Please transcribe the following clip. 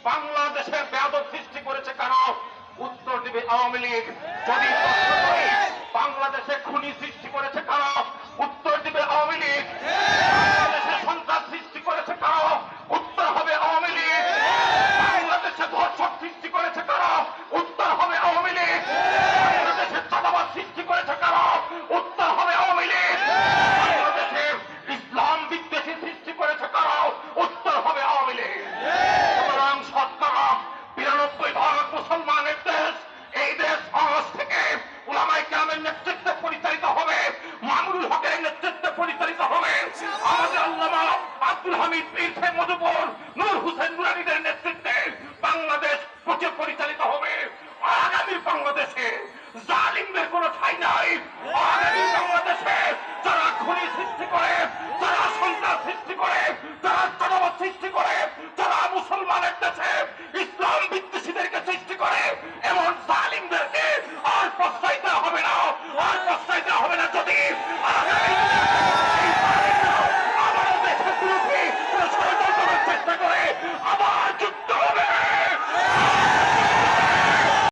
বাংলাদেশে বেয়াদব সৃষ্টি করেছে কারা? উত্তর দিবে আওয়ামী লীগ। যদি প্রশ্ন করি বাংলাদেশে খুনি সৃষ্টি করেছে কারা? উত্তর দিবে আওয়ামী লীগ। বাংলাদেশে সন্ত্রাস সৃষ্টি করেছে কারা? উত্তর হবে আওয়ামী লীগ। বাংলাদেশে ধর্ষক সৃষ্টি করেছে কারা? উত্তর হবে আওয়ামী লীগ। বাংলাদেশে চাঁদাবাজ সৃষ্টি করেছে কারা? উত্তর হবে আওয়ামী লীগ। বাংলাদেশে ইসলাম বিদ্বেষী সৃষ্টি করেছে কারা? উত্তর হবে আওয়ামী লীগ। সুতরাং শতকরা 92% মুসলমানের দেশ। এই দেশ আজ থেকে উলামায়ে কেরামের নেতৃত্বে পরিচালিত হবে, মামুনুল হকের নেতৃত্বে পরিচালিত হবে, আমাদের আল্লামা আব্দুল হামিদ পীর সাহেব মধুপুর, নূর হোসেন নুরানীদের নেতৃত্বে বাংলাদেশ পরিচালিত হবে। আগামী বাংলাদেশে জালিমদের কোনো ঠাঁই নাই। আগামী বাংলাদেশে যারা খুনি সৃষ্টি করে, যারা সন্ত্রাস সৃষ্টি করে, যারা চাঁদাবাজ সৃষ্টি করে, যারা মুসলমানের দেশে